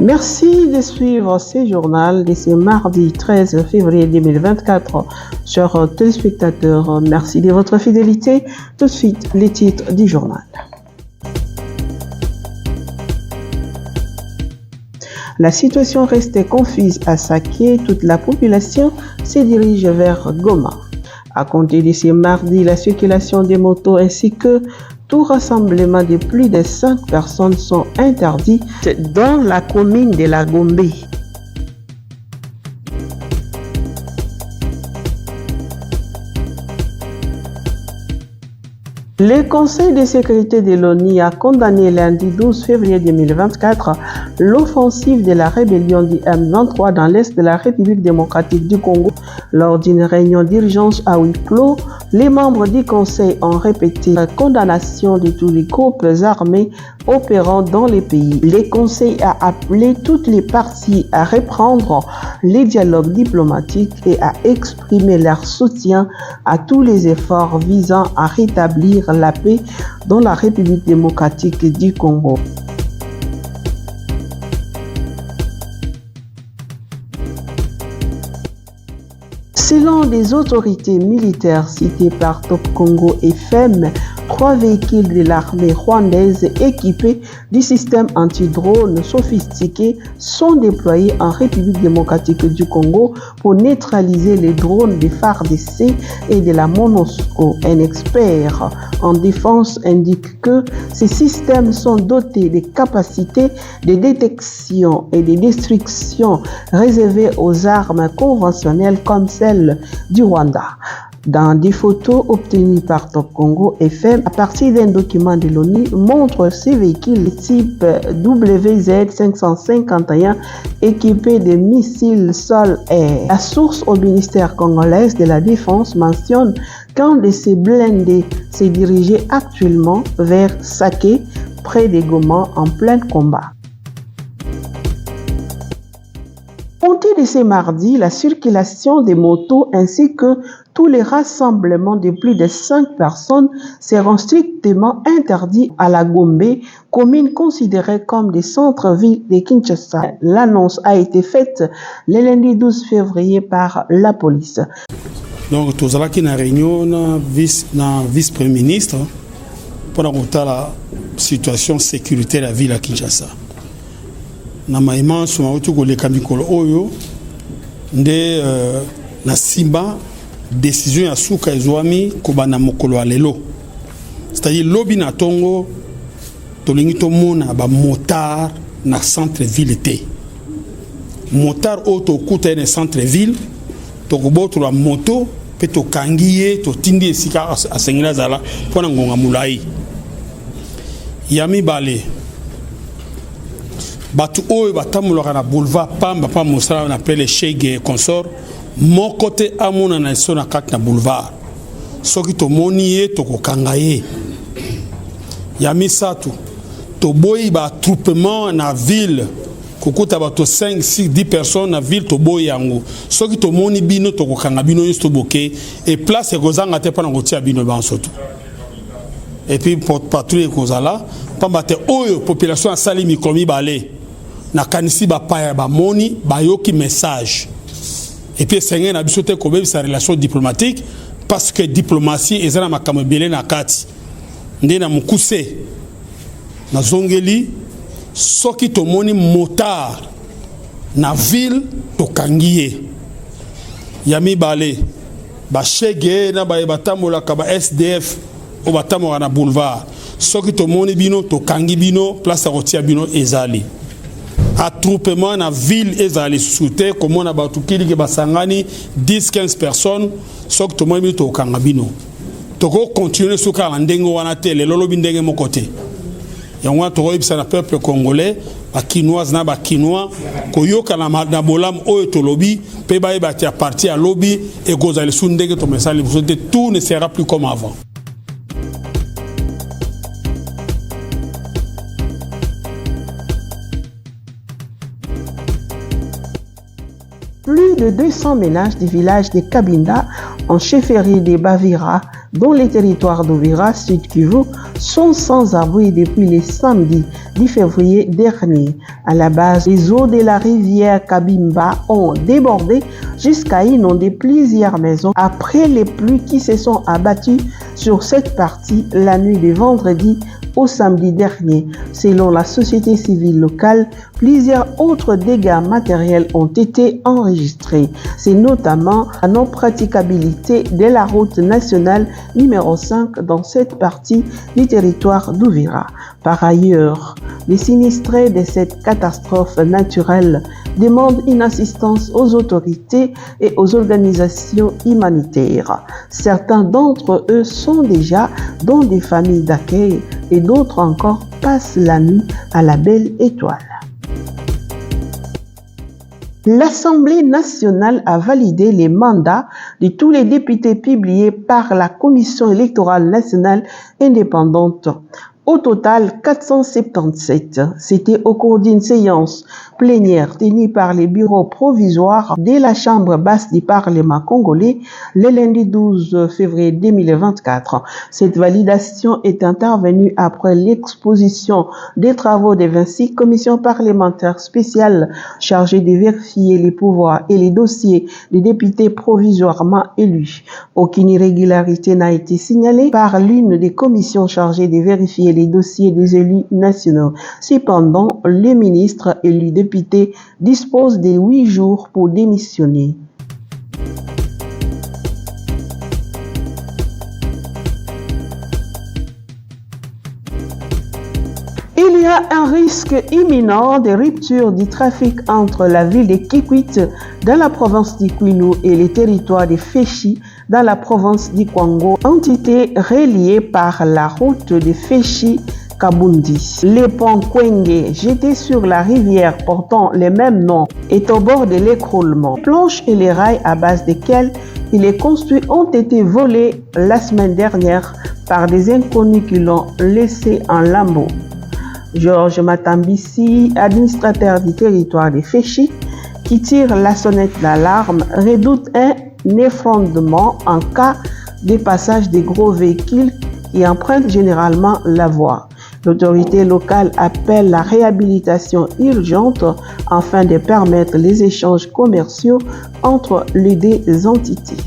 Merci de suivre ce journal de ce mardi 13 février 2024. Chers téléspectateurs, merci de votre fidélité. Tout de suite, les titres du journal. La situation reste confuse à Saké. Toute la population se dirige vers Goma. À compter de ce mardi, la circulation des motos ainsi que tout rassemblement de plus de 5 personnes sont interdits dans la commune de la Gombe. Le Conseil de sécurité de l'ONU a condamné lundi 12 février 2024 l'offensive de la rébellion du M23 dans l'est de la République démocratique du Congo. Lors d'une réunion d'urgence à huis clos, les membres du Conseil ont répété la condamnation de tous les groupes armés opérant dans les pays. Le Conseil a appelé toutes les parties à reprendre les dialogues diplomatiques et à exprimer leur soutien à tous les efforts visant à rétablir la paix dans la République démocratique du Congo. Selon des autorités militaires citées par Top Congo FM, 3 véhicules de l'armée rwandaise équipés du système anti-drone sophistiqué sont déployés en République démocratique du Congo pour neutraliser les drones des FARDC et de la MONUSCO. Un expert en défense indique que ces systèmes sont dotés de capacités de détection et de destruction réservées aux armes conventionnelles comme celles du Rwanda. Dans des photos obtenues par Top Congo FM à partir d'un document de l'ONU montre ces véhicules type WZ-551 équipés de missiles sol-air. La source au ministère congolais de la Défense mentionne qu'un de ces blindés s'est dirigé actuellement vers Saké, près de Goma, en plein combat. Compté de ce mardi, la circulation des motos ainsi que tous les rassemblements de plus de 5 personnes seront strictement interdits à la Gombe, commune considérée comme des centres-villes de Kinshasa. L'annonce a été faite le lundi 12 février par la police. Donc, tout ça qui est en réunion, na vice-premier ministre, pour la situation sécuritaire de la ville à Kinshasa. Na maïman suma utuko le kamikolo oyo nde na simba décision ya suka ezwami kobana mokolo alelo, c'est-à-dire lobi na tongo tolingi tomona ba motard na centre ville te motard auto kuta na centre ville to koboto la moto pe to kangiye to tindi esika asengela zala pona ngonga mulai yami bale batu oyo batamulaka na boulevard pamba pa mosala na appelle Chege consort mon côté amona na sona kati na boulevard soki to moni ye to kokanga ye ya misatu to boyi ba troupement na ville kokuta bato 5 6 10 personnes na ville to boyi yango soki to moni bino to kokanga bino yesto boke et place e kozanga te pana kotia bino bansoto et puis pour patrouille kozala pamba te oyo population asali mikomi balé na kanisi ba paya ba moni ba yoki message et puis sengé na biso te ko sa relation diplomatique parce que diplomatie ezana makambo belé na kati ndé na mukuse na zongeli soki to moni motard na ville to kangiye yami balé ba Chege na ba batambola ka ba SDF o batambola na boulevard soki to moni bino to kangi bino place a rotia bino ezali attroupement na ville ezali souté comme on a batukili ke basangani 10-15 personnes soki to moni bino to kanga bino to ko continuer suka ndengo wana te le lolo bindenge mo côté yango to ko na peuple congolais ba kinoise na ba kinois ko yoka na bolam oyo to lobi pe ba ba tia parti à lobby et gozali sundenge to mesali tout ne sera plus comme avant. Plus de 200 ménages du village de Cabinda, en chefferie des Bavira, dont les territoires d'Uvira, Sud Kivu, sont sans abri depuis le samedi 10 février dernier. À la base, les eaux de la rivière Kabimba ont débordé jusqu'à inonder plusieurs maisons après les pluies qui se sont abattues sur cette partie la nuit de vendredi au samedi dernier. Selon la société civile locale, plusieurs autres dégâts matériels ont été enregistrés. C'est notamment la non-praticabilité de la route nationale numéro 5 dans cette partie du territoire d'Uvira. Par ailleurs, les sinistrés de cette catastrophe naturelle demandent une assistance aux autorités et aux organisations humanitaires. Certains d'entre eux sont déjà dans des familles d'accueil et d'autres encore passent la nuit à la Belle Étoile. L'Assemblée nationale a validé les mandats de tous les députés publiés par la Commission électorale nationale indépendante. Au total, 477. C'était au cours d'une séance plénière tenue par les bureaux provisoires de la Chambre basse du Parlement congolais le lundi 12 février 2024. Cette validation est intervenue après l'exposition des travaux des 26 commissions parlementaires spéciales chargées de vérifier les pouvoirs et les dossiers des députés provisoirement élus. Aucune irrégularité n'a été signalée par l'une des commissions chargées de vérifier les dossiers des élus nationaux. Cependant, le ministre élu député dispose de 8 jours pour démissionner. Il y a un risque imminent de rupture du trafic entre la ville de Kikwit dans la province du Kwilu et les territoires de Féchi dans la province du Kwango, entité reliée par la route de Féchi-Kabundi. Le pont Kwenge, jeté sur la rivière portant le même nom, est au bord de l'écroulement. Les planches et les rails à base desquels il est construit ont été volés la semaine dernière par des inconnus qui l'ont laissé en lambeaux. Georges Matambisi, administrateur du territoire de Féchi, qui tire la sonnette d'alarme, redoute un effondrement en cas de passage des gros véhicules qui empruntent généralement la voie. L'autorité locale appelle la réhabilitation urgente afin de permettre les échanges commerciaux entre les deux entités.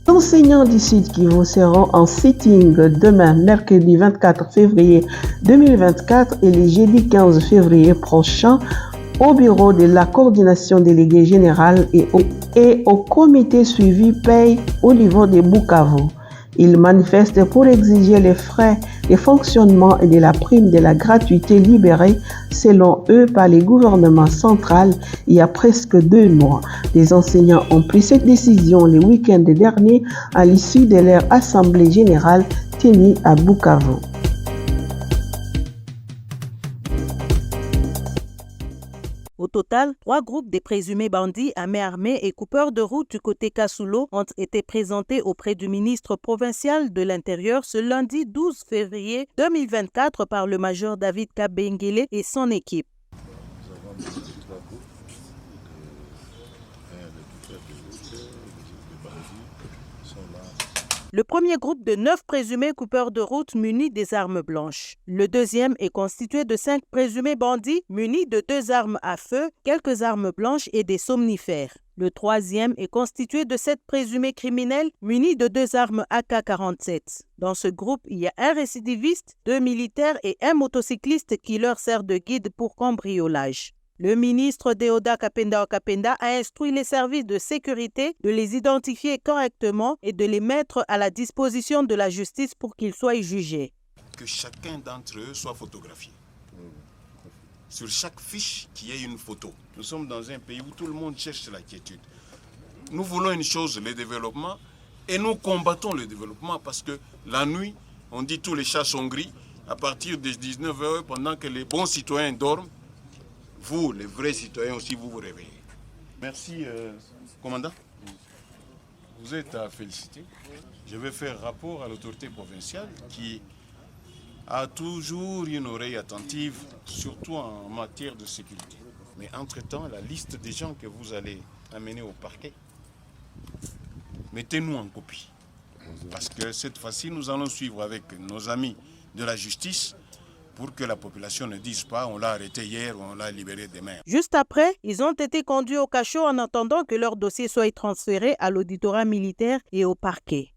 Les enseignants du Sud Kivu seront en sitting demain, mercredi 24 février 2024 et le jeudi 15 février prochain au bureau de la coordination déléguée générale et au comité suivi paye au niveau de Bukavu. Ils manifestent pour exiger les frais de fonctionnement et de la prime de la gratuité libérée selon eux par les gouvernements central il y a presque 2 mois. Les enseignants ont pris cette décision le week-end dernier à l'issue de leur assemblée générale tenue à Bukavu. Au total, 3 groupes de présumés bandits à main armée et coupeurs de route du côté Kasulo ont été présentés auprès du ministre provincial de l'Intérieur ce lundi 12 février 2024 par le major David Kabengele et son équipe. Le premier groupe de 9 présumés coupeurs de route munis des armes blanches. Le deuxième est constitué de 5 présumés bandits munis de 2 armes à feu, quelques armes blanches et des somnifères. Le troisième est constitué de 7 présumés criminels munis de 2 armes AK-47. Dans ce groupe, il y a un récidiviste, 2 militaires et un motocycliste qui leur sert de guide pour cambriolage. Le ministre Deoda Kapenda a instruit les services de sécurité de les identifier correctement et de les mettre à la disposition de la justice pour qu'ils soient jugés. Que chacun d'entre eux soit photographié. Sur chaque fiche, qu'il y ait une photo. Nous sommes dans un pays où tout le monde cherche la quiétude. Nous voulons une chose, le développement, et nous combattons le développement parce que la nuit, on dit tous les chats sont gris. À partir de 19h, pendant que les bons citoyens dorment, vous, les vrais citoyens aussi, vous vous réveillez. Merci, commandant. Vous êtes à féliciter. Je vais faire rapport à l'autorité provinciale qui a toujours une oreille attentive, surtout en matière de sécurité. Mais entre-temps, la liste des gens que vous allez amener au parquet, mettez-nous en copie. Parce que cette fois-ci, nous allons suivre avec nos amis de la justice pour que la population ne dise pas on l'a arrêté hier ou on l'a libéré demain. Juste après, ils ont été conduits au cachot en attendant que leur dossier soit transféré à l'auditorat militaire et au parquet.